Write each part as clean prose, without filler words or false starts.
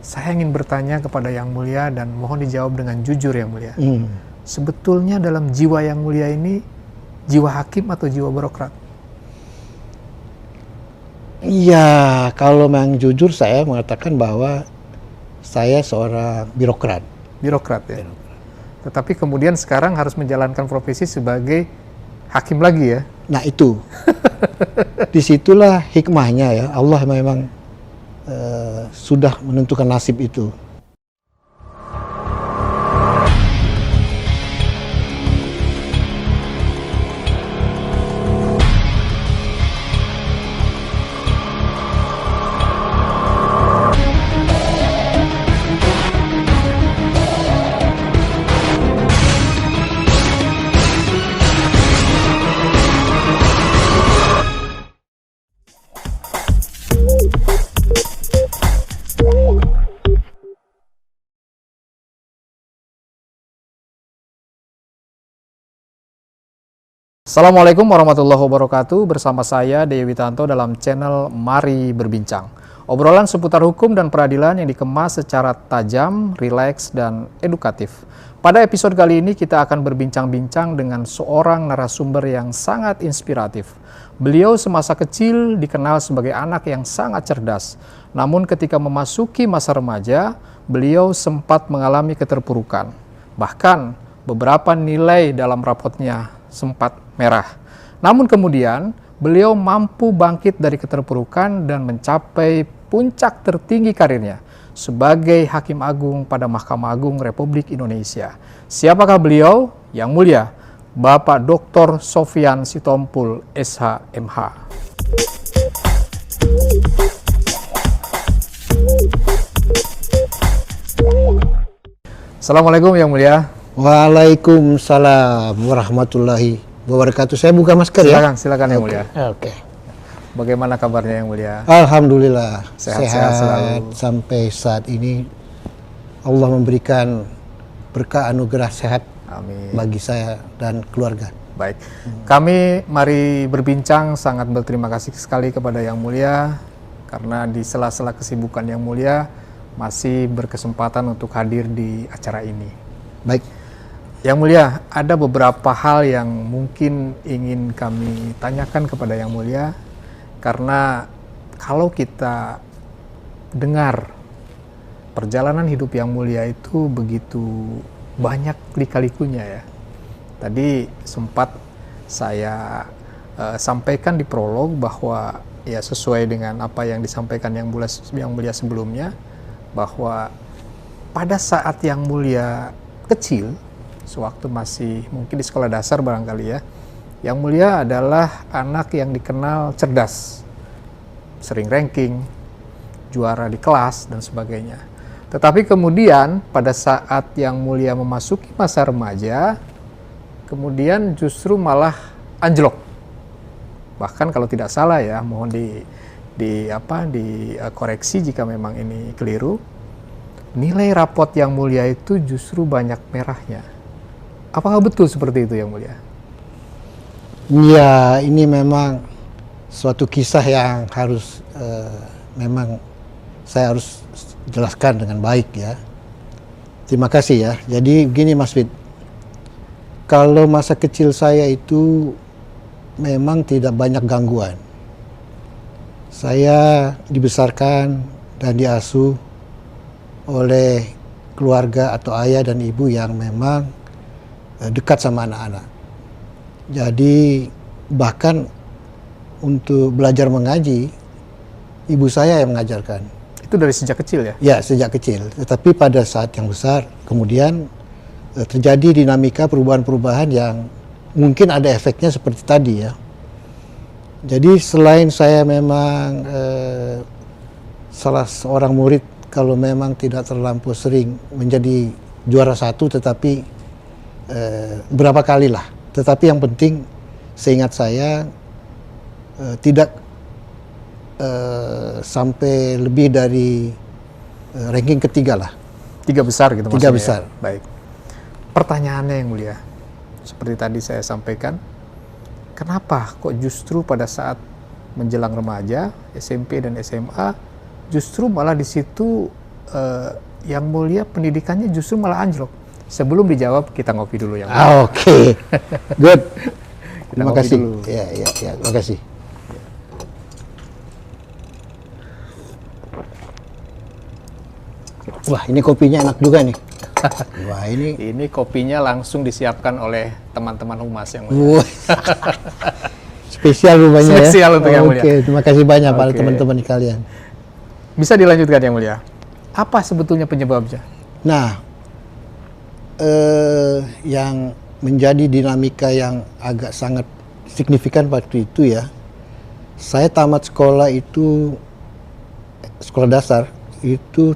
Saya ingin bertanya kepada Yang Mulia dan mohon dijawab dengan jujur Yang Mulia. Sebetulnya dalam jiwa Yang Mulia ini, jiwa hakim atau jiwa birokrat? Iya, kalau memang jujur saya mengatakan bahwa saya seorang birokrat. Birokrat ya? Tetapi kemudian sekarang harus menjalankan profesi sebagai hakim lagi ya? Nah itu, disitulah hikmahnya ya. Allah memang sudah menentukan nasib itu. Assalamualaikum warahmatullahi wabarakatuh. Bersama saya Dewi Witanto dalam channel Mari Berbincang. Obrolan seputar hukum dan peradilan yang dikemas secara tajam, rileks, dan edukatif. Pada episode kali ini kita akan berbincang-bincang dengan seorang narasumber yang sangat inspiratif. Beliau semasa kecil dikenal sebagai anak yang sangat cerdas. Namun ketika memasuki masa remaja, beliau sempat mengalami keterpurukan. Bahkan beberapa nilai dalam rapotnya sempat merah. Namun kemudian beliau mampu bangkit dari keterpurukan dan mencapai puncak tertinggi karirnya sebagai Hakim Agung pada Mahkamah Agung Republik Indonesia. Siapakah beliau? Yang Mulia Bapak Dr. Sofyan Sitompul, SH.MH. Assalamualaikum Yang Mulia. Waalaikumsalam warahmatullahi wabarakatuh. Saya buka masker ya? Silakan Yang Mulia. Oke. Bagaimana kabarnya Yang Mulia? Alhamdulillah Sehat selalu. Sampai saat ini Allah memberikan berkah anugerah sehat. Amin. Bagi saya dan keluarga. Baik, kami Mari Berbincang sangat berterima kasih sekali kepada Yang Mulia karena di sela-sela kesibukan Yang Mulia masih berkesempatan untuk hadir di acara ini. Baik. Yang Mulia, ada beberapa hal yang mungkin ingin kami tanyakan kepada Yang Mulia, karena kalau kita dengar perjalanan hidup Yang Mulia itu begitu banyak lika-likunya ya. Tadi sempat saya sampaikan di prolog bahwa ya sesuai dengan apa yang disampaikan Yang Mulia sebelumnya, bahwa pada saat Yang Mulia kecil, sewaktu masih mungkin di sekolah dasar barangkali ya, Yang Mulia adalah anak yang dikenal cerdas, sering ranking, juara di kelas dan sebagainya. Tetapi kemudian pada saat Yang Mulia memasuki masa remaja, kemudian justru malah anjlok. Bahkan kalau tidak salah ya, mohon dikoreksi jika memang ini keliru. Nilai rapot Yang Mulia itu justru banyak merahnya. Apakah betul seperti itu Yang Mulia? Ya, ini memang suatu kisah yang harus memang saya harus jelaskan dengan baik ya. Terima kasih ya. Jadi begini Mas Fit, kalau masa kecil saya itu memang tidak banyak gangguan. Saya dibesarkan dan diasuh oleh keluarga atau ayah dan ibu yang memang dekat sama anak-anak. Jadi bahkan untuk belajar mengaji, ibu saya yang mengajarkan. Itu dari sejak kecil ya? Ya, sejak kecil. Tetapi pada saat yang besar, kemudian terjadi dinamika perubahan-perubahan yang mungkin ada efeknya seperti tadi ya. Jadi selain saya memang salah seorang murid kalau memang tidak terlampau sering menjadi juara satu, tetapi berapa kali lah. Tetapi yang penting seingat saya tidak sampai lebih dari ranking ketiga lah. 3 besar gitu maksudnya. 3 besar. Ya? Baik. Pertanyaannya Yang Mulia, seperti tadi saya sampaikan, kenapa kok justru pada saat menjelang remaja, SMP dan SMA, justru malah di situ Yang Mulia pendidikannya justru malah anjlok. Sebelum dijawab, kita ngopi dulu yang Oke. Good. Terima ngopi kasih. dulu. Ya, terima kasih. Wah, ini kopinya enak juga nih. Wah, Ini kopinya langsung disiapkan oleh teman-teman humas yang mulia. Wah. Spesial rupanya ya. Spesial untuk Yang Mulia. Oke, terima kasih banyak para Oke. teman-teman sekalian. Bisa dilanjutkan Yang Mulia. Apa sebetulnya penyebabnya? Nah, yang menjadi dinamika yang agak sangat signifikan waktu itu ya, saya tamat sekolah itu, sekolah dasar itu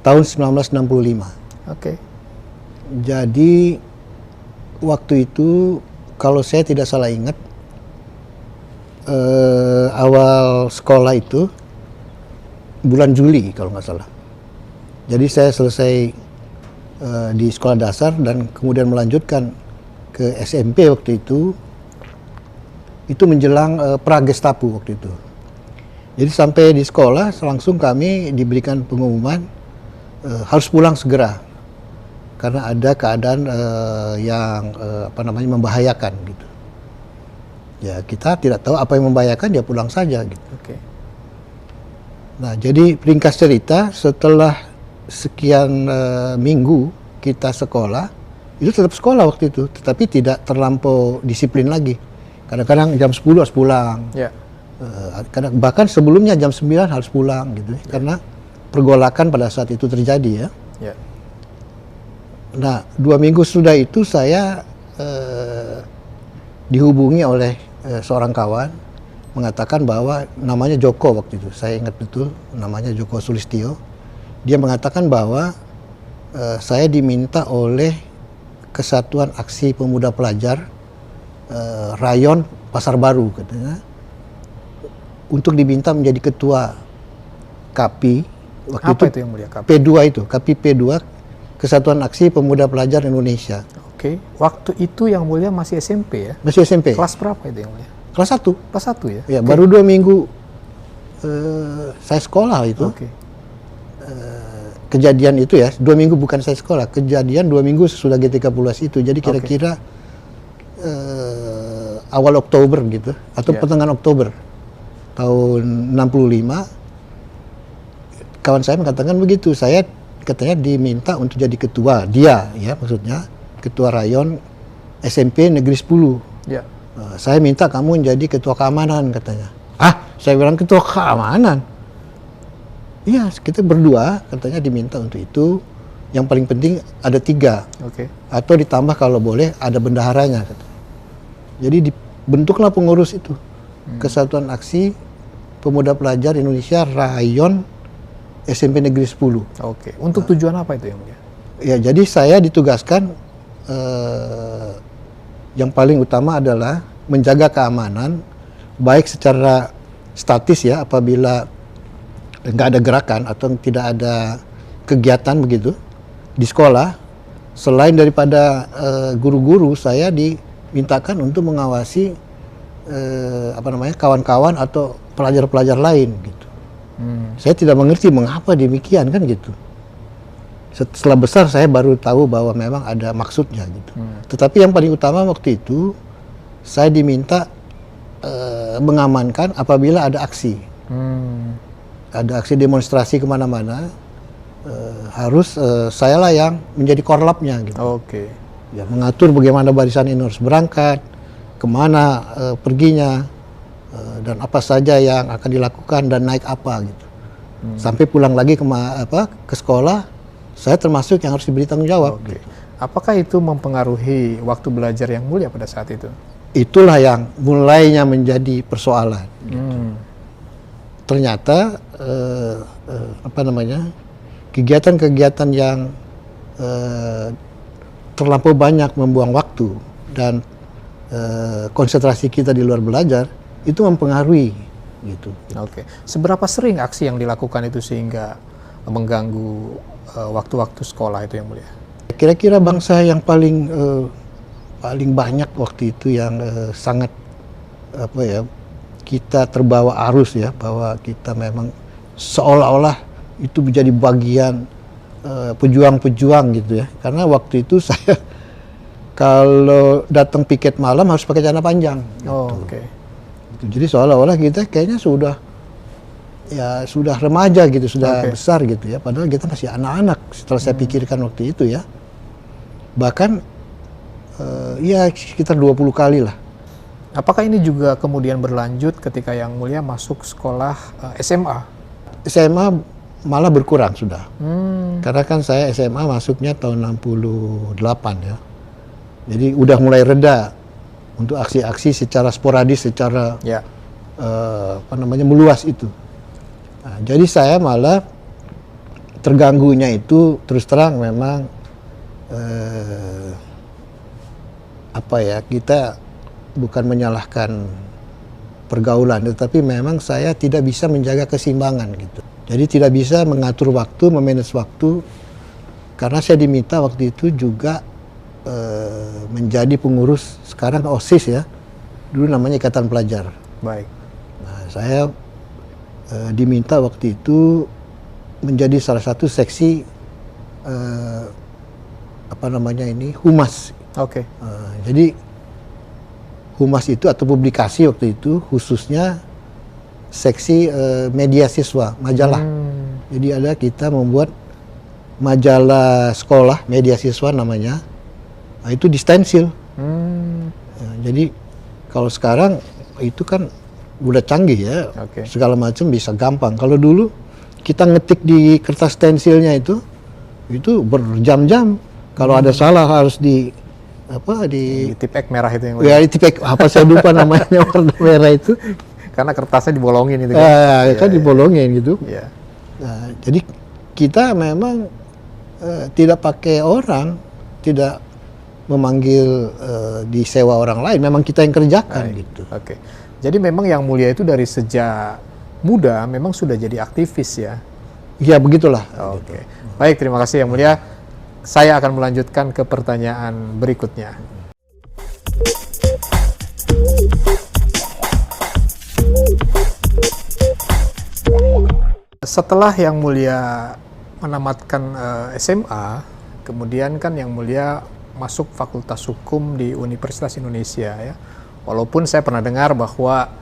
tahun 1965. Oke. Jadi waktu itu kalau saya tidak salah ingat, awal sekolah itu bulan Juli kalau nggak salah. Jadi saya selesai di sekolah dasar dan kemudian melanjutkan ke SMP waktu itu menjelang pra-Gestapo waktu itu. Jadi sampai di sekolah langsung kami diberikan pengumuman harus pulang segera karena ada keadaan yang membahayakan gitu. Ya kita tidak tahu apa yang membahayakan, dia pulang saja gitu. Oke. Nah jadi ringkas cerita, setelah sekian minggu kita sekolah, itu tetap sekolah waktu itu, tetapi tidak terlampau disiplin lagi. Kadang-kadang jam 10 harus pulang. Ya. Bahkan sebelumnya jam 9 harus pulang gitu ya. Karena pergolakan pada saat itu terjadi ya. Ya. Nah 2 minggu sudah itu saya dihubungi oleh seorang kawan mengatakan bahwa namanya Joko waktu itu, saya ingat betul namanya Joko Sulistyo. Dia mengatakan bahwa saya diminta oleh Kesatuan Aksi Pemuda Pelajar Rayon Pasar Baru katanya untuk diminta menjadi ketua KAPI waktu Apa itu Yang Mulia? P2 itu, KAPI P2, Kesatuan Aksi Pemuda Pelajar Indonesia. Oke. Waktu itu Yang Mulia masih SMP ya? Masih SMP. Kelas berapa itu Yang Mulia? Kelas 1. Kelas 1 ya? Ya, baru 2 minggu saya sekolah itu. Oke. Kejadian itu ya, 2 minggu bukan saya sekolah, kejadian 2 minggu sesudah G13 itu. Jadi kira-kira awal Oktober gitu, atau pertengahan Oktober tahun 65. Kawan saya mengatakan begitu, saya katanya diminta untuk jadi ketua, dia ya maksudnya, ketua rayon SMP Negeri 10. Ya. Saya minta kamu jadi ketua keamanan katanya. Saya bilang ketua keamanan? Iya, kita berdua katanya diminta untuk itu. Yang paling penting ada 3. Oke. Atau ditambah kalau boleh ada bendaharanya. Jadi dibentuklah pengurus itu. Kesatuan Aksi Pemuda Pelajar Indonesia Rayon SMP Negeri 10. Oke. Untuk tujuan apa itu Yang Mulia? Ya, jadi saya ditugaskan yang paling utama adalah menjaga keamanan, baik secara statis ya, apabila nggak ada gerakan atau tidak ada kegiatan begitu di sekolah. Selain daripada guru-guru, saya dimintakan untuk mengawasi kawan-kawan atau pelajar-pelajar lain gitu. Saya tidak mengerti mengapa demikian kan gitu. Setelah besar saya baru tahu bahwa memang ada maksudnya gitu. Tetapi yang paling utama waktu itu saya diminta mengamankan apabila ada aksi. Ada aksi demonstrasi kemana-mana, harus sayalah yang menjadi korlapnya gitu. Oke. Ya, mengatur bagaimana barisan ini harus berangkat, kemana perginya, dan apa saja yang akan dilakukan dan naik apa gitu. Sampai pulang lagi ke sekolah, saya termasuk yang harus diberi tanggung jawab. Oke. Gitu. Apakah itu mempengaruhi waktu belajar Yang Mulia pada saat itu? Itulah yang mulainya menjadi persoalan. Gitu. Ternyata kegiatan-kegiatan yang terlampau banyak membuang waktu dan konsentrasi kita di luar belajar itu mempengaruhi gitu. Oke. Seberapa sering aksi yang dilakukan itu sehingga mengganggu waktu-waktu sekolah itu Yang Mulia? Kira-kira bangsa yang paling banyak waktu itu yang sangat kita terbawa arus ya, bahwa kita memang seolah-olah itu menjadi bagian pejuang-pejuang gitu ya. Karena waktu itu saya kalau datang piket malam harus pakai celana panjang. Oh, Gitu. oke. Gitu. Jadi seolah-olah kita kayaknya sudah remaja gitu, sudah Oke. besar gitu ya. Padahal kita masih anak-anak setelah saya pikirkan waktu itu ya. Bahkan ya sekitar 20 kali lah. Apakah ini juga kemudian berlanjut ketika Yang Mulia masuk sekolah SMA? SMA malah berkurang sudah. Hmm, Karena kan saya SMA masuknya tahun 68 ya. Jadi udah mulai reda untuk aksi-aksi secara sporadis, secara ya. meluas itu. Nah, jadi saya malah terganggunya itu terus terang memang kita bukan menyalahkan pergaulan, tetapi memang saya tidak bisa menjaga keseimbangan gitu. Jadi tidak bisa mengatur waktu, memanage waktu, karena saya diminta waktu itu juga menjadi pengurus sekarang OSIS ya, dulu namanya Ikatan Pelajar. Baik. Nah, saya diminta waktu itu menjadi salah satu seksi humas. Oke. Jadi humas itu atau publikasi waktu itu khususnya seksi media siswa, majalah. Jadi ada kita membuat majalah sekolah, media siswa namanya. Nah, itu distensil. Jadi kalau sekarang itu kan udah canggih ya, Oke. segala macam bisa gampang. Kalau dulu kita ngetik di kertas stensilnya itu berjam-jam. Kalau ada salah harus Di tipek merah itu yang ya ditipek apa saya lupa namanya warna merah itu. karena kertasnya dibolongin itu kan. Kan dibolongin gitu. Iya. Nah, jadi kita memang tidak pakai orang, tidak memanggil disewa orang lain, memang kita yang kerjakan Baik. gitu. Oke. Jadi memang Yang Mulia itu dari sejak muda memang sudah jadi aktivis ya. Ya begitulah. Oke. Baik, terima kasih Yang Mulia. Saya akan melanjutkan ke pertanyaan berikutnya. Setelah Yang Mulia menamatkan SMA, kemudian kan Yang Mulia masuk Fakultas Hukum di Universitas Indonesia ya. Walaupun saya pernah dengar bahwa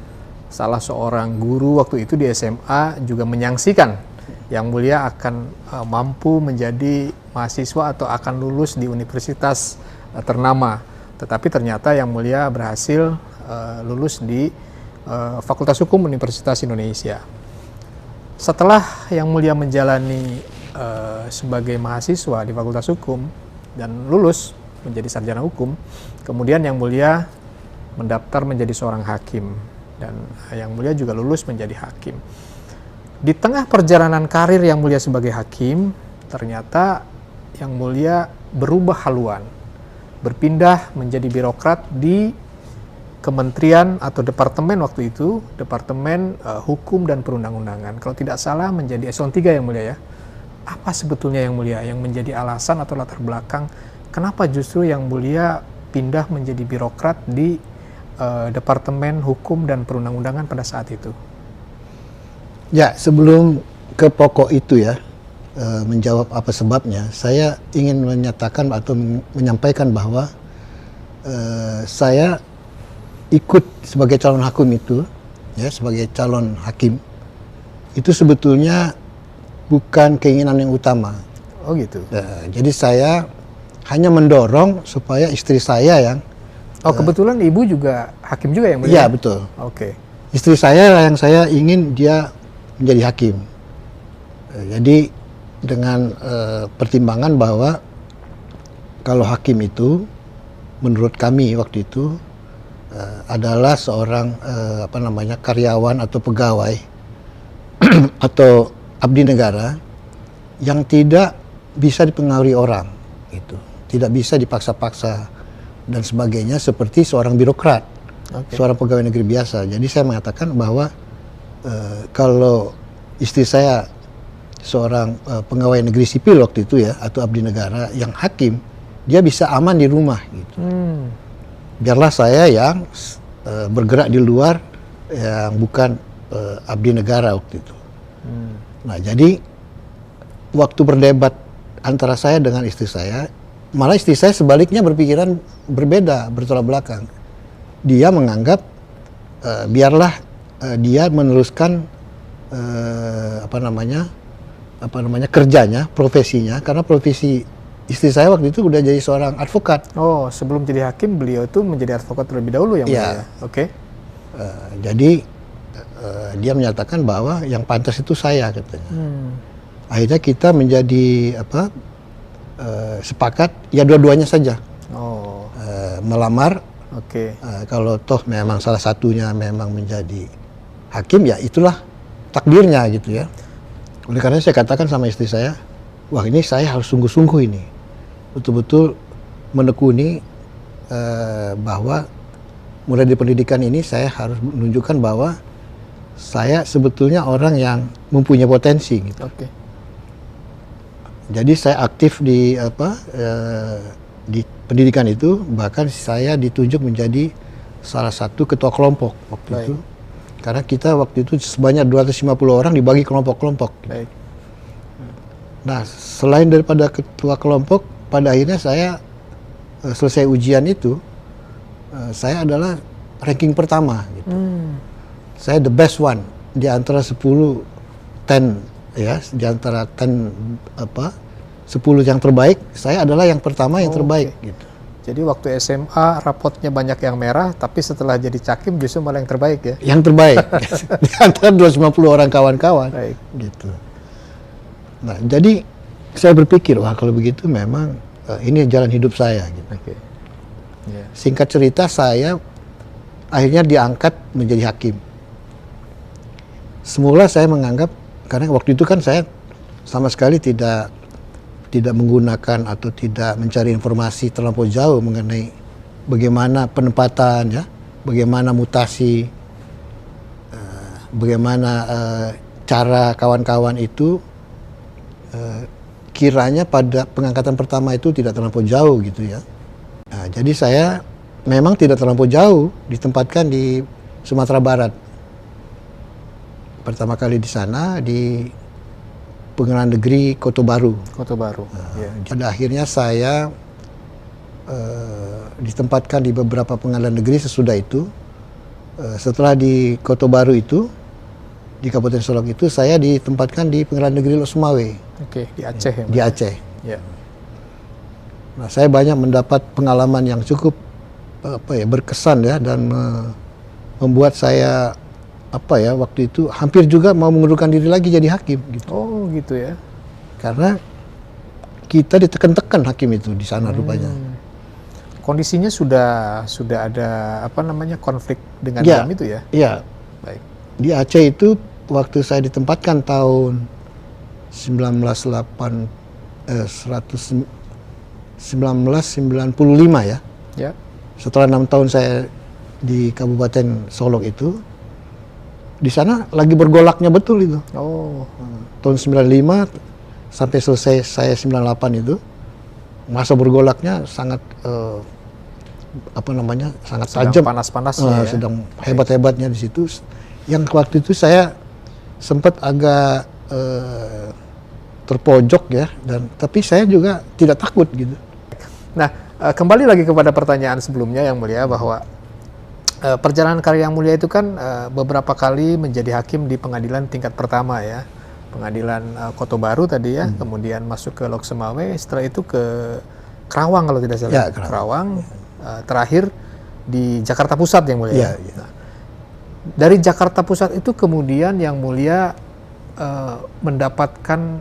salah seorang guru waktu itu di SMA juga menyangsikan Yang Mulia akan mampu menjadi mahasiswa atau akan lulus di universitas ternama. Tetapi ternyata Yang Mulia berhasil lulus di Fakultas Hukum Universitas Indonesia. Setelah Yang Mulia menjalani sebagai mahasiswa di Fakultas Hukum dan lulus menjadi sarjana hukum, kemudian Yang Mulia mendaftar menjadi seorang hakim dan Yang Mulia juga lulus menjadi hakim. Di tengah perjalanan karir Yang Mulia sebagai hakim, ternyata Yang Mulia berubah haluan, berpindah menjadi birokrat di kementerian atau departemen waktu itu, Departemen Hukum dan Perundang-undangan. Kalau tidak salah menjadi eselon 3 Yang Mulia ya. Apa sebetulnya Yang Mulia yang menjadi alasan atau latar belakang kenapa justru Yang Mulia pindah menjadi birokrat di Departemen Hukum dan Perundang-undangan pada saat itu? Ya, sebelum ke pokok itu ya, menjawab apa sebabnya, saya ingin menyatakan atau menyampaikan bahwa saya ikut sebagai calon hakim itu, ya sebagai calon hakim, itu sebetulnya bukan keinginan yang utama. Oh gitu. Jadi saya hanya mendorong supaya istri saya yang kebetulan ibu juga hakim juga Yang Mulia? iya betul. Oke. Istri saya yang saya ingin dia menjadi hakim. Jadi dengan pertimbangan bahwa kalau hakim itu menurut kami waktu itu adalah seorang karyawan atau pegawai atau abdi negara yang tidak bisa dipengaruhi orang, gitu. Tidak bisa dipaksa-paksa dan sebagainya seperti seorang birokrat, seorang pegawai negeri biasa. Jadi saya mengatakan bahwa kalau istri saya seorang pegawai negeri sipil waktu itu ya, atau abdi negara yang hakim, dia bisa aman di rumah gitu. Biarlah saya yang bergerak di luar yang bukan abdi negara waktu itu. Nah, jadi waktu berdebat antara saya dengan istri saya, malah istri saya sebaliknya berpikiran berbeda, bertolak belakang. Dia menganggap biarlah dia meneruskan kerjanya, profesinya, karena profesi istri saya waktu itu udah jadi seorang advokat. Oh, sebelum jadi hakim beliau itu menjadi advokat terlebih dahulu yang mulia. Oke. Jadi dia menyatakan bahwa yang pantas itu saya, katanya. Akhirnya kita menjadi sepakat ya dua-duanya saja. Melamar. Kalau toh memang salah satunya memang menjadi hakim, ya itulah takdirnya gitu ya. Oleh karena saya katakan sama istri saya, wah ini saya harus sungguh-sungguh ini, betul-betul menekuni bahwa mulai dari pendidikan ini saya harus menunjukkan bahwa saya sebetulnya orang yang mempunyai potensi gitu. Jadi saya aktif di di pendidikan itu, bahkan saya ditunjuk menjadi salah satu ketua kelompok waktu itu. Karena kita waktu itu sebanyak 250 orang dibagi kelompok-kelompok. Nah, selain daripada ketua kelompok, pada akhirnya saya selesai ujian itu, saya adalah ranking pertama gitu. Saya the best one di antara 10 ya, di antara 10 yang terbaik, saya adalah yang pertama yang terbaik gitu. Jadi waktu SMA rapotnya banyak yang merah, tapi setelah jadi cakim justru malah yang terbaik ya? Yang terbaik di antara 250 orang kawan-kawan gitu. Nah, jadi saya berpikir, wah kalau begitu memang ini jalan hidup saya gitu. Singkat cerita, saya akhirnya diangkat menjadi hakim. Semula saya menganggap, karena waktu itu kan saya sama sekali tidak menggunakan atau tidak mencari informasi terlampau jauh mengenai bagaimana penempatan ya, bagaimana mutasi, bagaimana cara kawan-kawan itu kiranya pada pengangkatan pertama itu tidak terlampau jauh gitu ya. Nah, jadi saya memang tidak terlampau jauh ditempatkan di Sumatera Barat. Pertama kali di sana di Pengadilan Negeri Kota Baru. Pada akhirnya saya ditempatkan di beberapa pengadilan negeri sesudah itu. Setelah di Kota Baru itu, di Kabupaten Solok itu, saya ditempatkan di Pengadilan Negeri Lok Sumawe. Di Aceh ya? Di Aceh. Nah, saya banyak mendapat pengalaman yang cukup berkesan ya, dan membuat saya waktu itu hampir juga mau mengundurkan diri lagi jadi hakim gitu. Oh gitu ya. Karena kita ditekan-tekan hakim itu di sana rupanya. Kondisinya sudah ada konflik dengan HAM itu ya? Iya. Baik. Di Aceh itu waktu saya ditempatkan tahun 1995 ya. Setelah 6 tahun saya di Kabupaten Solok itu, di sana lagi bergolaknya betul itu. Tahun 95 sampai selesai saya 98 itu, masa bergolaknya sangat sangat tajam, panas-panasnya sedang hebat-hebatnya di situ. Yang waktu itu saya sempat agak terpojok ya, tapi saya juga tidak takut gitu. Nah, kembali lagi kepada pertanyaan sebelumnya yang mulia, bahwa perjalanan karir yang mulia itu kan beberapa kali menjadi hakim di pengadilan tingkat pertama ya, pengadilan Kota Baru tadi ya, kemudian masuk ke Lok Sumawe, setelah itu ke Kerawang kalau tidak salah, Kerawang, terakhir di Jakarta Pusat yang mulia. Nah, dari Jakarta Pusat itu kemudian yang mulia mendapatkan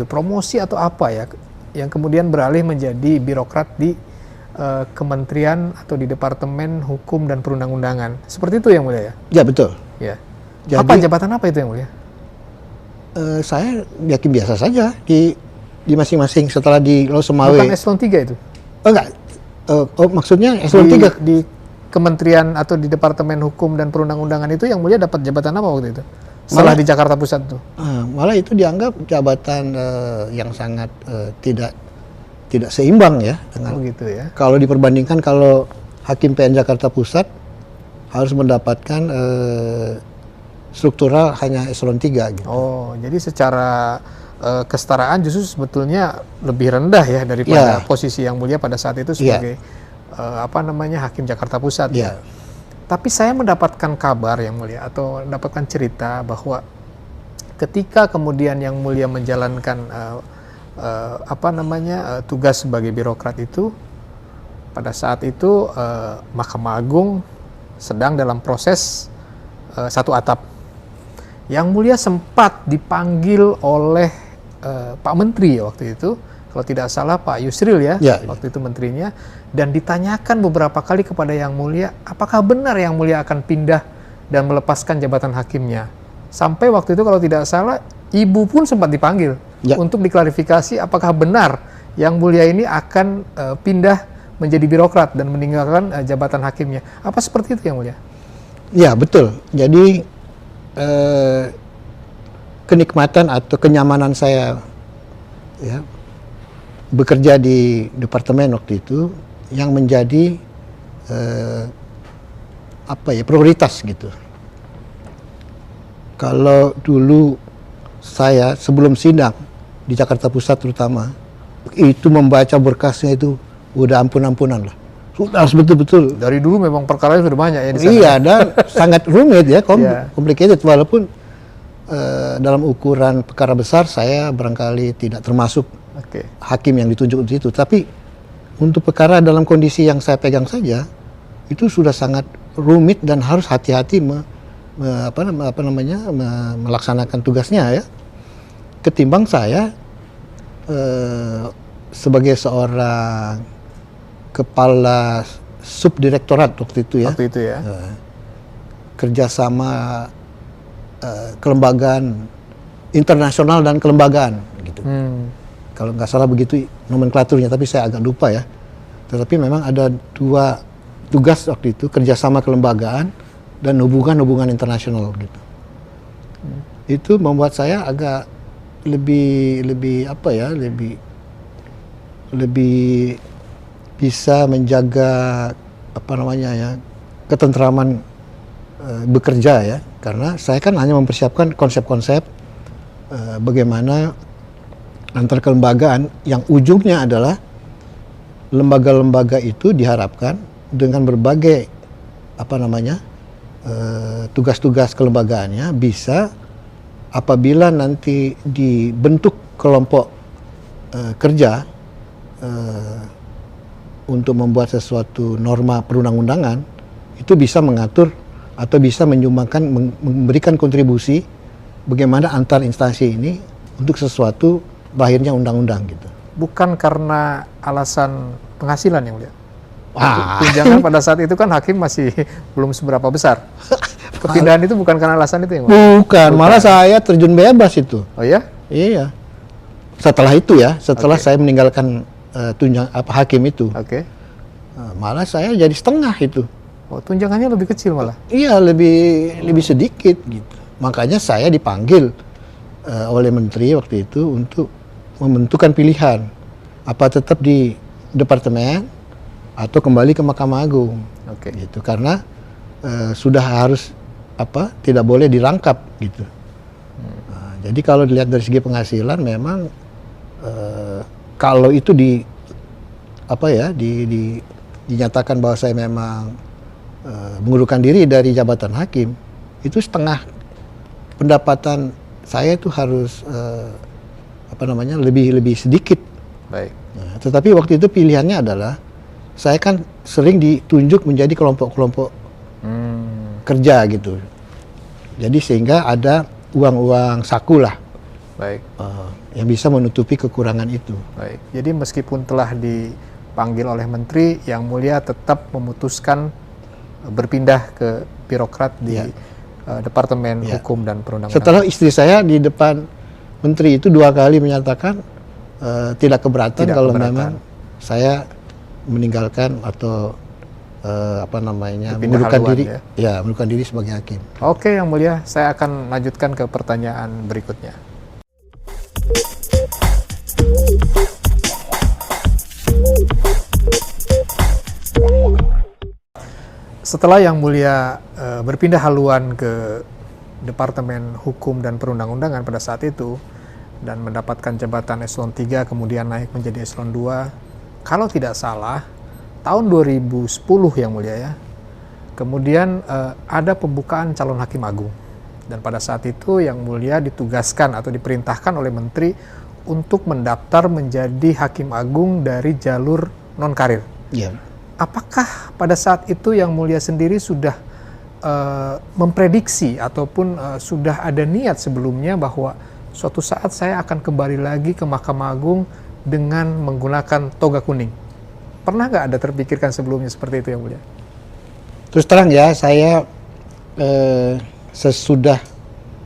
promosi atau yang kemudian beralih menjadi birokrat di kementerian atau di Departemen Hukum dan Perundang-undangan. Seperti itu yang mulia ya? Ya, betul. Ya. Jadi, jabatan apa itu yang mulia? Saya yakin biasa saja di masing-masing setelah di Lok Sumawe. Bukan eselon 3 itu? Enggak. Maksudnya eselon 3 di kementerian atau di Departemen Hukum dan Perundang-undangan itu yang mulia dapat jabatan apa waktu itu? Setelah di Jakarta Pusat tuh? Malah itu dianggap jabatan yang sangat tidak seimbang ya dengan gitu ya. Kalau diperbandingkan, kalau Hakim PN Jakarta Pusat harus mendapatkan struktural hanya eselon 3 gitu. Oh, jadi secara kesetaraan justru sebetulnya lebih rendah ya daripada posisi Yang Mulia pada saat itu sebagai Hakim Jakarta Pusat. Ya. Tapi saya mendapatkan kabar Yang Mulia atau mendapatkan cerita bahwa ketika kemudian Yang Mulia menjalankan tugas sebagai birokrat itu, pada saat itu Mahkamah Agung sedang dalam proses satu atap. Yang Mulia sempat dipanggil oleh Pak Menteri waktu itu, kalau tidak salah Pak Yusril waktu itu menterinya, dan ditanyakan beberapa kali kepada Yang Mulia, apakah benar Yang Mulia akan pindah dan melepaskan jabatan hakimnya. Sampai waktu itu kalau tidak salah, Ibu pun sempat dipanggil untuk diklarifikasi apakah benar Yang Mulia ini akan pindah menjadi birokrat dan meninggalkan jabatan hakimnya. Apa seperti itu Yang Mulia? Ya, betul. Jadi kenikmatan atau kenyamanan saya bekerja di departemen waktu itu yang menjadi prioritas gitu. Kalau dulu saya sebelum sidang di Jakarta Pusat terutama, itu membaca berkasnya itu udah ampun-ampunan lah. Sudah betul-betul. Dari dulu memang perkaranya sudah banyak ya di sana. Iya, dan sangat rumit ya, complicated. Walaupun dalam ukuran perkara besar saya barangkali tidak termasuk hakim yang ditunjuk untuk itu. Tapi untuk perkara dalam kondisi yang saya pegang saja, itu sudah sangat rumit dan harus hati-hati melaksanakan tugasnya ya. Ketimbang saya sebagai seorang kepala subdirektorat waktu itu ya. Kerjasama kelembagaan internasional dan kelembagaan gitu. Kalau nggak salah begitu nomenklaturnya, tapi saya agak lupa ya. Tetapi memang ada 2 tugas waktu itu, kerjasama kelembagaan dan hubungan internasional gitu. Itu membuat saya agak lebih bisa menjaga ketentraman bekerja ya, karena saya kan hanya mempersiapkan konsep-konsep bagaimana antar kelembagaan yang ujungnya adalah lembaga-lembaga itu diharapkan dengan berbagai tugas-tugas kelembagaannya bisa apabila nanti dibentuk kelompok kerja untuk membuat sesuatu norma perundang-undangan, itu bisa mengatur atau bisa menyumbangkan, memberikan kontribusi bagaimana antar instansi ini untuk sesuatu lahirnya undang-undang gitu. Bukan karena alasan penghasilan Yang Mulia. Tunjangan pada saat itu kan hakim masih belum seberapa besar. Kepindahan itu bukan karena alasan itu Yang Mulia? Bukan, malah saya terjun bebas itu. Oh ya? Iya. Setelah itu ya, setelah saya meninggalkan hakim itu, malah saya jadi setengah itu. Oh, tunjangannya lebih kecil malah? Iya, lebih sedikit gitu. Makanya saya dipanggil oleh menteri waktu itu untuk menentukan pilihan, apa tetap di departemen atau kembali ke Mahkamah Agung. Gitu, karena sudah harus tidak boleh dirangkap gitu. Nah, jadi kalau dilihat dari segi penghasilan memang kalau itu dinyatakan bahwa saya memang mengundurkan diri dari jabatan hakim, itu setengah pendapatan saya itu harus lebih sedikit. Baik. Nah, tetapi waktu itu pilihannya adalah saya kan sering ditunjuk menjadi kelompok-kelompok kerja gitu. Jadi sehingga ada uang-uang saku lah. Baik. Yang bisa menutupi kekurangan itu. Baik. Jadi meskipun telah dipanggil oleh menteri, Yang Mulia tetap memutuskan berpindah ke birokrat di Departemen Hukum dan Perundang-undangan. Setelah istri saya di depan menteri itu 2 kali menyatakan tidak keberatan kalau memang saya meninggalkan atau mengundurkan diri, mengundurkan diri sebagai hakim. Oke, Yang Mulia, saya akan lanjutkan ke pertanyaan berikutnya. Setelah Yang Mulia berpindah haluan ke Departemen Hukum dan Perundang-undangan pada saat itu dan mendapatkan jabatan eselon 3 kemudian naik menjadi eselon 2. Kalau tidak salah tahun 2010 yang mulia ya. Kemudian ada pembukaan calon hakim agung. Dan pada saat itu yang mulia ditugaskan atau diperintahkan oleh menteri untuk mendaftar menjadi hakim agung dari jalur non karir. Ya. Apakah pada saat itu yang mulia sendiri sudah memprediksi ataupun sudah ada niat sebelumnya bahwa suatu saat saya akan kembali lagi ke Mahkamah Agung dengan menggunakan toga kuning? Pernah nggak ada terpikirkan sebelumnya seperti itu yang mulia? Terus terang ya, saya sesudah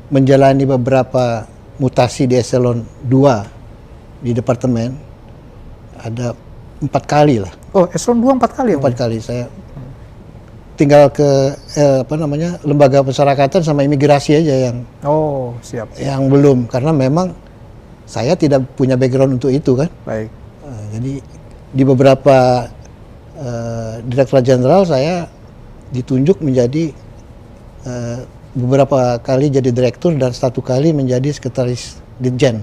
menjalani beberapa mutasi di eselon 2 di departemen, ada 4 kali lah. Oh, eselon 2 4 kali ya? 4 kali saya tinggal ke lembaga pemasyarakatan sama imigrasi aja yang siap. Yang belum, karena memang saya tidak punya background untuk itu kan. Baik. Jadi di beberapa Direktorat Jenderal saya ditunjuk menjadi beberapa kali jadi direktur dan 1 kali menjadi sekretaris Ditjen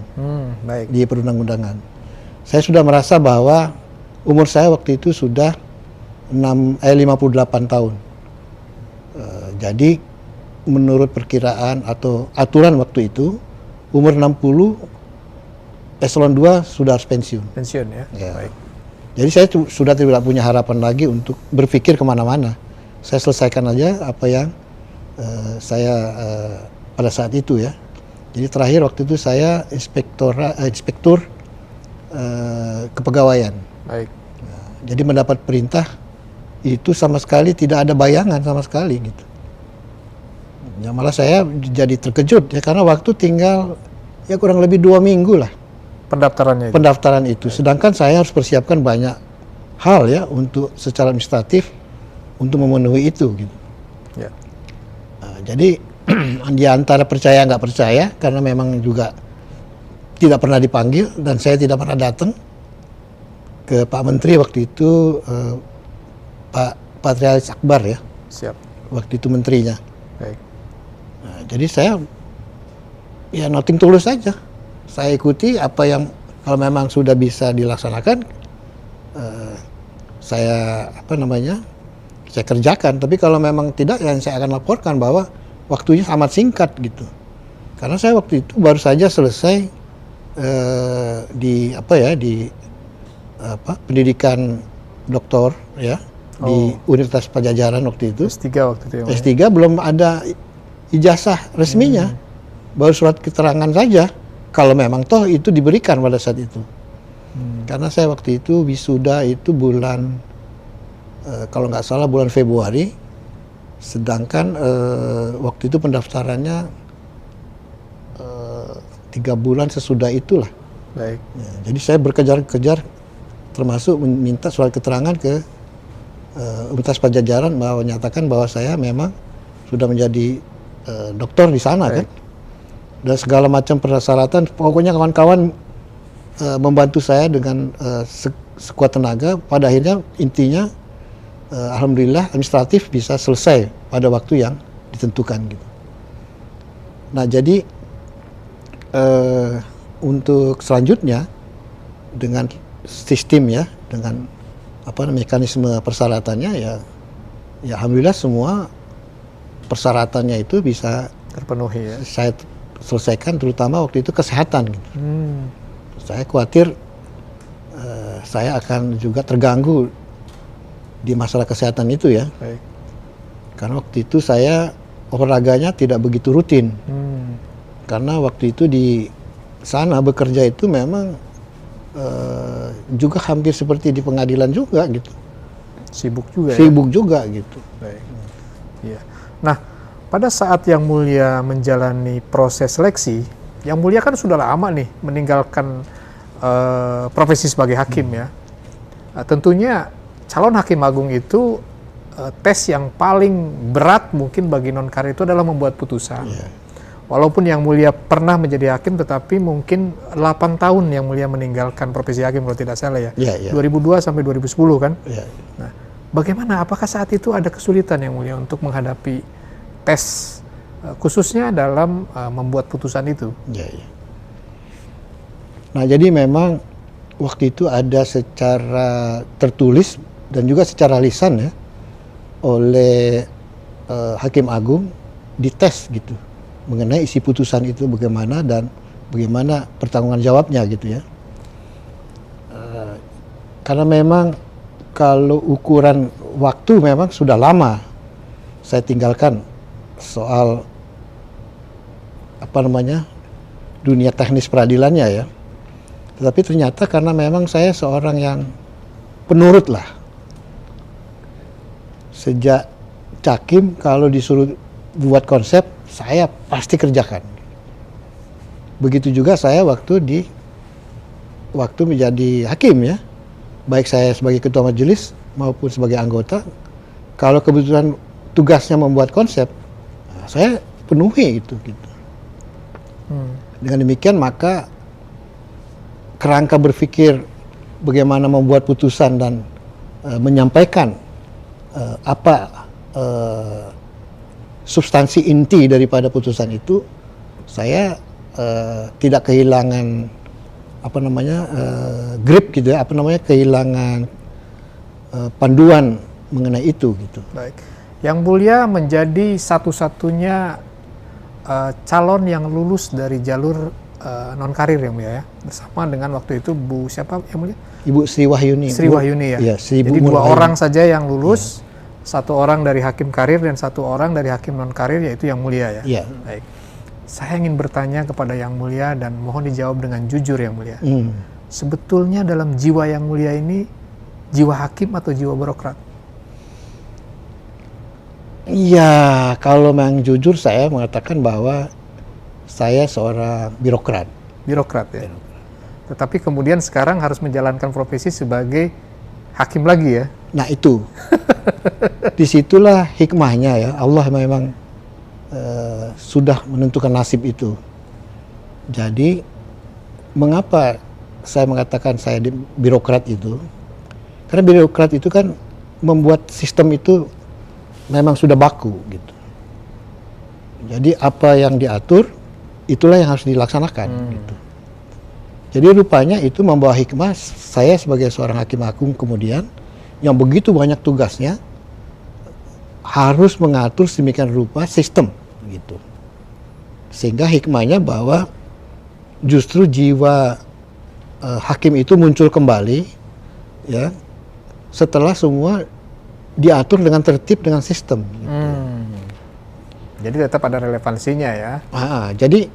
Baik. di perundang-undangan. Saya sudah merasa bahwa umur saya waktu itu sudah 58 tahun. Jadi menurut perkiraan atau aturan waktu itu umur 60 eselon 2 sudah harus pensiun. Pensiun ya. Baik. Jadi saya sudah tidak punya harapan lagi untuk berpikir kemana-mana. Saya selesaikan aja apa yang saya pada saat itu ya. Jadi terakhir waktu itu saya inspektur kepegawaian. Baik. Jadi mendapat perintah itu sama sekali tidak ada bayangan sama sekali gitu. Ya malah saya jadi terkejut ya karena waktu tinggal ya kurang lebih 2 minggu lah pendaftaran itu. Sedangkan saya harus persiapkan banyak hal ya untuk secara administratif untuk memenuhi itu gitu. Ya. Jadi di antara percaya nggak percaya karena memang juga tidak pernah dipanggil dan saya tidak pernah datang ke Pak Menteri waktu itu, Pak Patrialis Akbar ya. Siap. Waktu itu menterinya. Baik. Nah, jadi saya ya nothing tulus saja. Saya ikuti apa yang kalau memang sudah bisa dilaksanakan, saya saya kerjakan. Tapi kalau memang tidak, ya saya akan laporkan bahwa waktunya amat singkat gitu. Karena saya waktu itu baru saja selesai di pendidikan doktor ya di Universitas Pajajaran waktu itu. S3 waktu itu ya. S3 belum ada ijazah resminya. Baru surat keterangan saja kalau memang toh itu diberikan pada saat itu. Karena saya waktu itu wisuda itu bulan kalau nggak salah bulan Februari, sedangkan waktu itu pendaftarannya 3 bulan sesudah itulah. Baik. Ya, jadi saya berkejar-kejar termasuk meminta surat keterangan ke Universitas Pajajaran bahwa menyatakan bahwa saya memang sudah menjadi doktor di sana. Baik. Kan. Dan segala macam persyaratan, pokoknya kawan-kawan membantu saya dengan sekuat tenaga. Pada akhirnya intinya alhamdulillah administratif bisa selesai pada waktu yang ditentukan gitu. Nah jadi untuk selanjutnya dengan sistem ya, dengan mekanisme persyaratannya ya alhamdulillah semua persyaratannya itu bisa terpenuhi ya. Saya selesaikan, terutama waktu itu kesehatan gitu. Saya khawatir saya akan juga terganggu di masalah kesehatan itu ya. Baik. Karena waktu itu saya olahraganya tidak begitu rutin. Karena waktu itu di sana bekerja itu memang juga hampir seperti di pengadilan juga gitu. Sibuk juga Sibuk juga gitu. Baik. Iya. Nah, pada saat Yang Mulia menjalani proses seleksi, Yang Mulia kan sudah lama nih meninggalkan profesi sebagai hakim ya. Tentunya calon hakim agung itu tes yang paling berat mungkin bagi non-karir itu adalah membuat putusan. Yeah. Walaupun Yang Mulia pernah menjadi hakim, tetapi mungkin 8 tahun Yang Mulia meninggalkan profesi hakim kalau tidak salah ya. Yeah, yeah. 2002 sampai 2010 kan. Yeah. Nah, bagaimana? Apakah saat itu ada kesulitan Yang Mulia untuk menghadapi tes khususnya dalam membuat putusan itu. Ya, ya. Nah, jadi memang waktu itu ada secara tertulis dan juga secara lisan ya oleh Hakim Agung dites gitu mengenai isi putusan itu bagaimana dan bagaimana pertanggungjawaban jawabnya gitu ya. Karena memang kalau ukuran waktu memang sudah lama saya tinggalkan soal dunia teknis peradilannya ya. Tetapi ternyata karena memang saya seorang yang penurut lah. Sejak Cakim kalau disuruh buat konsep, saya pasti kerjakan. Begitu juga saya waktu menjadi hakim ya. Baik saya sebagai ketua majelis maupun sebagai anggota, kalau kebetulan tugasnya membuat konsep, saya penuhi itu gitu. Dengan demikian maka kerangka berpikir bagaimana membuat putusan dan menyampaikan substansi inti daripada putusan itu, saya tidak kehilangan grip gitu ya, kehilangan panduan mengenai itu gitu. Baik. Yang Mulia menjadi satu-satunya calon yang lulus dari jalur non karir yang Mulia ya, bersama dengan waktu itu Bu siapa yang Mulia? Ibu Sri Wahyuni. Sri Wahyuni ya. Iya, Jadi dua orang saja yang lulus, satu orang dari hakim karir dan satu orang dari hakim non karir, yaitu Yang Mulia ya. Iya. Baik. Saya ingin bertanya kepada Yang Mulia dan mohon dijawab dengan jujur Yang Mulia. Sebetulnya dalam jiwa Yang Mulia ini jiwa hakim atau jiwa birokrat? Iya, kalau memang jujur saya mengatakan bahwa saya seorang birokrat. Birokrat ya. Tetapi kemudian sekarang harus menjalankan profesi sebagai hakim lagi ya. Nah itu, disitulah hikmahnya ya. Allah memang sudah menentukan nasib itu. Jadi mengapa saya mengatakan saya birokrat itu? Karena birokrat itu kan membuat sistem itu memang sudah baku gitu. Jadi apa yang diatur itulah yang harus dilaksanakan gitu. Jadi rupanya itu membawa hikmah saya sebagai seorang hakim agung kemudian yang begitu banyak tugasnya harus mengatur sedemikian rupa sistem gitu. Sehingga hikmahnya bahwa justru jiwa hakim itu muncul kembali ya setelah semua diatur dengan tertib dengan sistem gitu. Jadi tetap ada relevansinya ya. Jadi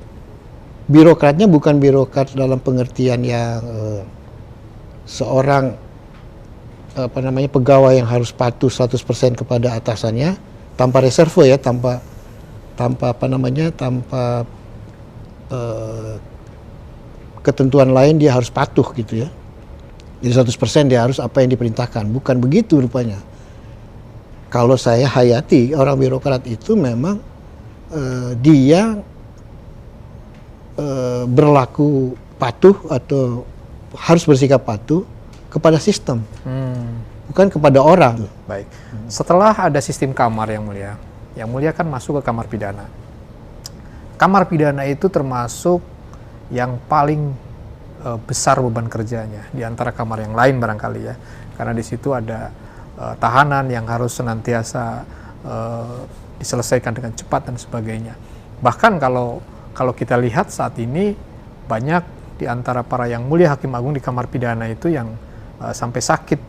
birokratnya bukan birokrat dalam pengertian yang seorang pegawai yang harus patuh 100% kepada atasannya tanpa reserve ya, tanpa ketentuan lain dia harus patuh gitu ya. Jadi 100% dia harus apa yang diperintahkan. Bukan begitu rupanya. Kalau saya hayati orang birokrat itu memang dia berlaku patuh atau harus bersikap patuh kepada sistem, bukan kepada orang. Baik. Setelah ada sistem kamar Yang Mulia, Yang Mulia kan masuk ke kamar pidana. Kamar pidana itu termasuk yang paling besar beban kerjanya di antara kamar yang lain barangkali ya, karena di situ ada tahanan yang harus senantiasa diselesaikan dengan cepat dan sebagainya. Bahkan kalau kita lihat saat ini banyak di antara para Yang Mulia Hakim Agung di kamar pidana itu yang sampai sakit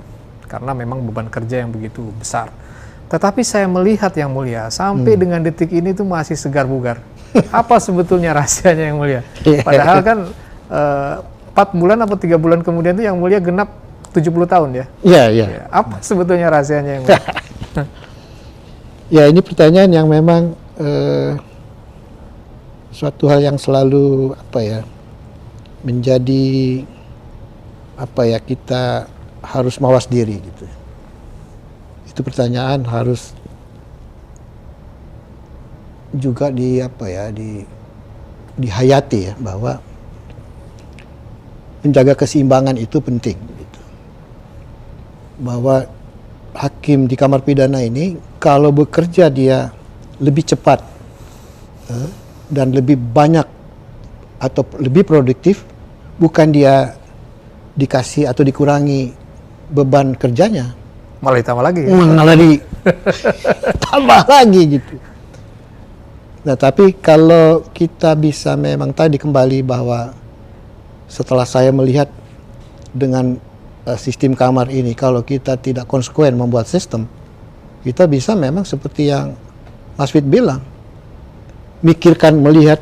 karena memang beban kerja yang begitu besar. Tetapi saya melihat Yang Mulia sampai dengan detik ini tuh masih segar bugar. Apa sebetulnya rahasianya Yang Mulia? Padahal kan 4 bulan atau 3 bulan kemudian itu Yang Mulia genap 70 tahun ya? Iya. Apa sebetulnya rahasianya Yang Mulia? Ya ini pertanyaan yang memang suatu hal yang selalu menjadi kita harus mawas diri gitu. Itu pertanyaan harus juga dihayati ya, bahwa menjaga keseimbangan itu penting gitu. Bahwa hakim di kamar pidana ini kalau bekerja dia lebih cepat dan lebih banyak atau lebih produktif, bukan dia dikasih atau dikurangi beban kerjanya, Malah ditambah lagi. Ya? malah tambah lagi gitu. Nah, tapi kalau kita bisa memang tadi kembali bahwa setelah saya melihat dengan sistem kamar ini, kalau kita tidak konsekuen membuat sistem, kita bisa memang seperti yang Mas Fit bilang, mikirkan melihat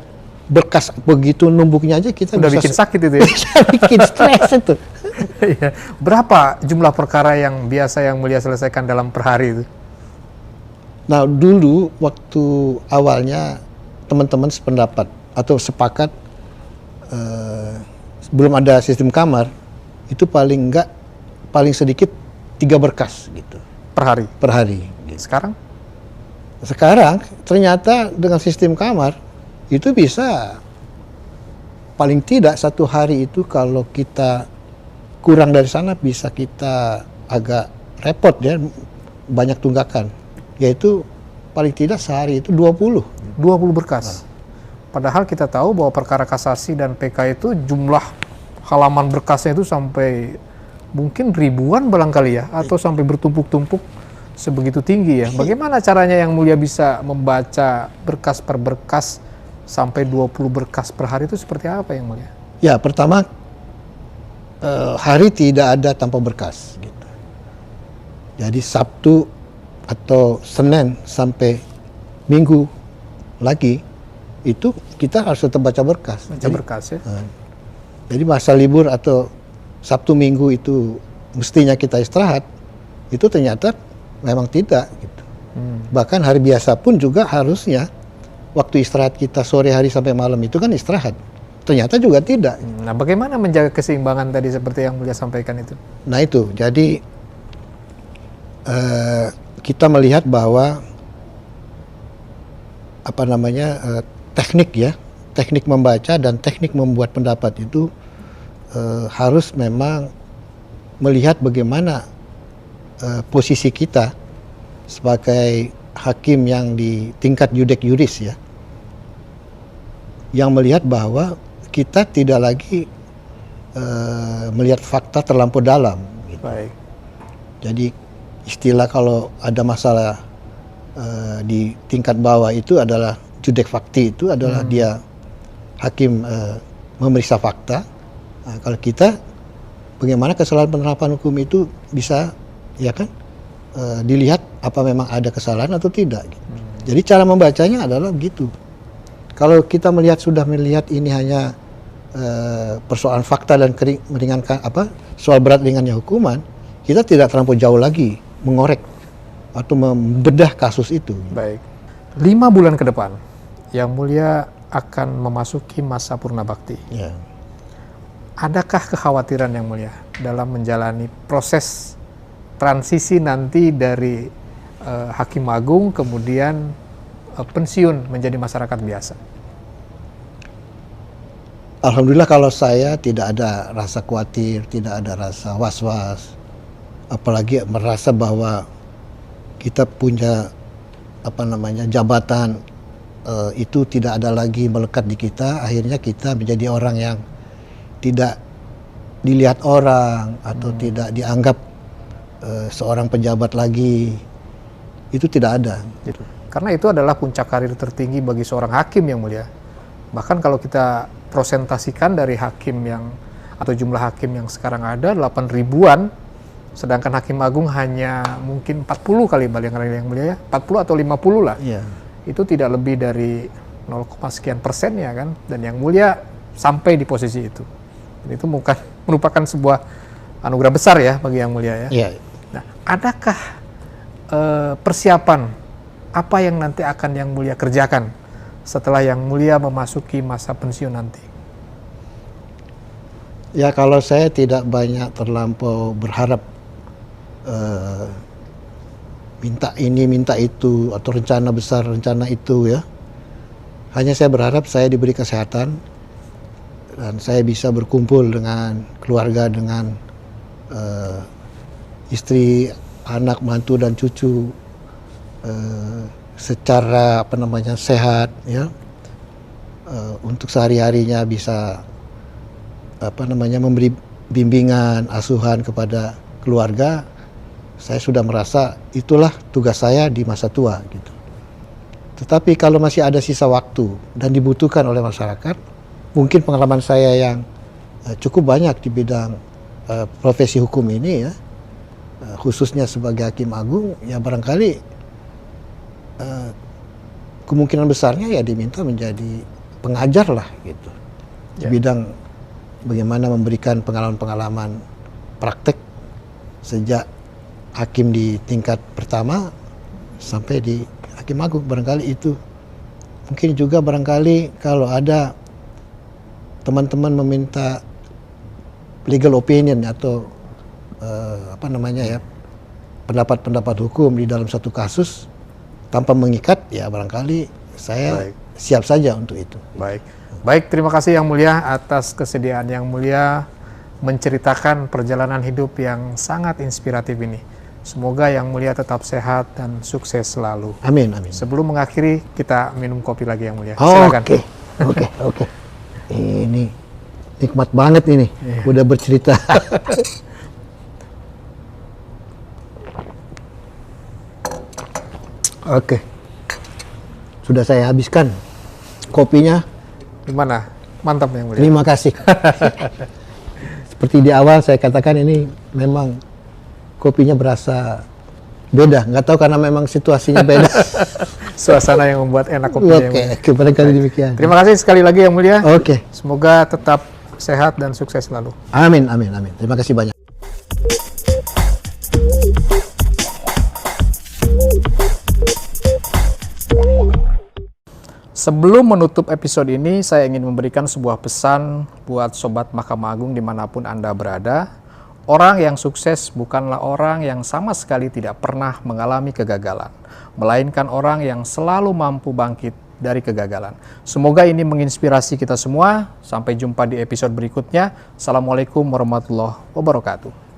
berkas begitu numpuknya aja kita Udah bisa bikin sakit itu ya. bisa bikin stres itu. Iya. Berapa jumlah perkara yang biasa yang mulia selesaikan dalam per hari itu? Nah, dulu waktu awalnya teman-teman sependapat atau sepakat sebelum ada sistem kamar itu paling sedikit 3 berkas gitu Per hari. per hari. Sekarang? Sekarang ternyata dengan sistem kamar itu bisa paling tidak 1 hari itu kalau kita kurang dari sana bisa kita agak repot ya, banyak tunggakan, yaitu paling tidak sehari itu 20 berkas. Padahal kita tahu bahwa perkara kasasi dan PK itu jumlah halaman berkasnya itu sampai mungkin ribuan barangkali ya, atau sampai bertumpuk-tumpuk sebegitu tinggi ya. Bagaimana caranya yang mulia bisa membaca berkas per berkas sampai 20 berkas per hari itu seperti apa yang mulia? Ya, pertama hari tidak ada tanpa berkas gitu. Jadi Sabtu atau Senin sampai Minggu lagi itu kita harus tetap baca berkas. Baca berkas ya. Jadi masa libur atau Sabtu Minggu itu mestinya kita istirahat, itu ternyata memang tidak gitu. Bahkan hari biasa pun juga harusnya waktu istirahat kita sore hari sampai malam itu kan istirahat. Ternyata juga tidak. Nah, bagaimana menjaga keseimbangan tadi seperti yang mulia sampaikan itu? Nah itu, jadi kita melihat bahwa teknik membaca dan teknik membuat pendapat itu harus memang melihat bagaimana posisi kita sebagai hakim yang di tingkat yudek yuris ya, yang melihat bahwa kita tidak lagi melihat fakta terlampau dalam. Gitu. Baik. Jadi istilah kalau ada masalah di tingkat bawah itu adalah judek fakti, itu adalah dia hakim memeriksa fakta. Nah, kalau kita bagaimana kesalahan penerapan hukum itu bisa ya kan dilihat apa memang ada kesalahan atau tidak. Gitu. Jadi cara membacanya adalah begitu. Kalau kita sudah melihat ini hanya persoalan fakta dan meringankan soal berat ringannya hukuman, kita tidak terlampau jauh lagi mengorek atau membedah kasus itu. Baik. 5 bulan ke depan, Yang Mulia akan memasuki masa purna bakti. Ya. Adakah kekhawatiran Yang Mulia dalam menjalani proses transisi nanti dari Hakim Agung kemudian pensiun menjadi masyarakat biasa? Alhamdulillah kalau saya tidak ada rasa khawatir, tidak ada rasa was-was, apalagi merasa bahwa kita punya jabatan itu tidak ada lagi melekat di kita. Akhirnya kita menjadi orang yang tidak dilihat orang atau tidak dianggap seorang pejabat lagi. Itu tidak ada. Gitu. Karena itu adalah puncak karir tertinggi bagi seorang hakim Yang Mulia. Bahkan kalau kita prosentasikan dari hakim atau jumlah hakim yang sekarang ada 8 ribuan, sedangkan Hakim Agung hanya mungkin 40 kali Yang Mulia ya, 40 atau 50 lah. Yeah. Itu tidak lebih dari 0, sekian persen ya kan, dan Yang Mulia sampai di posisi itu. Dan itu merupakan sebuah anugerah besar ya bagi Yang Mulia ya. Yeah. Nah, adakah persiapan apa yang nanti akan Yang Mulia kerjakan setelah Yang Mulia memasuki masa pensiun nanti? Ya, kalau saya tidak banyak terlampau berharap minta ini, minta itu, atau rencana besar, rencana itu ya. Hanya saya berharap saya diberi kesehatan dan saya bisa berkumpul dengan keluarga, dengan istri, anak, mantu, dan cucu secara sehat ya. untuk sehari-harinya bisa memberi bimbingan, asuhan kepada keluarga, saya sudah merasa itulah tugas saya di masa tua gitu. Tetapi kalau masih ada sisa waktu dan dibutuhkan oleh masyarakat, mungkin pengalaman saya yang cukup banyak di bidang profesi hukum ini ya, khususnya sebagai hakim agung, ya barangkali kemungkinan besarnya ya diminta menjadi pengajar lah gitu. Di bidang bagaimana memberikan pengalaman-pengalaman praktek sejak hakim di tingkat pertama sampai di hakim agung, barangkali itu. Mungkin juga barangkali kalau ada teman-teman meminta legal opinion atau pendapat-pendapat hukum di dalam satu kasus tanpa mengikat, ya barangkali saya siap saja untuk itu. Baik, terima kasih Yang Mulia atas kesediaan Yang Mulia menceritakan perjalanan hidup yang sangat inspiratif ini. Semoga Yang Mulia tetap sehat dan sukses selalu. Amin. Sebelum mengakhiri, kita minum kopi lagi Yang Mulia. Silakan. Oke. Ini nikmat banget ini, udah bercerita. Oke. Sudah saya habiskan kopinya. Gimana? Mantap Yang Mulia. Terima kasih. Seperti di awal saya katakan, ini memang kopinya berasa beda. Nggak tahu karena memang situasinya beda. Suasana yang membuat enak kopinya. Oke, barangkali demikian. Terima kasih sekali lagi Yang Mulia. Oke. Semoga tetap sehat dan sukses selalu. Amin. Terima kasih banyak. Sebelum menutup episode ini, saya ingin memberikan sebuah pesan buat Sobat Mahkamah Agung dimanapun Anda berada. Orang yang sukses bukanlah orang yang sama sekali tidak pernah mengalami kegagalan, melainkan orang yang selalu mampu bangkit dari kegagalan. Semoga ini menginspirasi kita semua. Sampai jumpa di episode berikutnya. Assalamualaikum warahmatullahi wabarakatuh.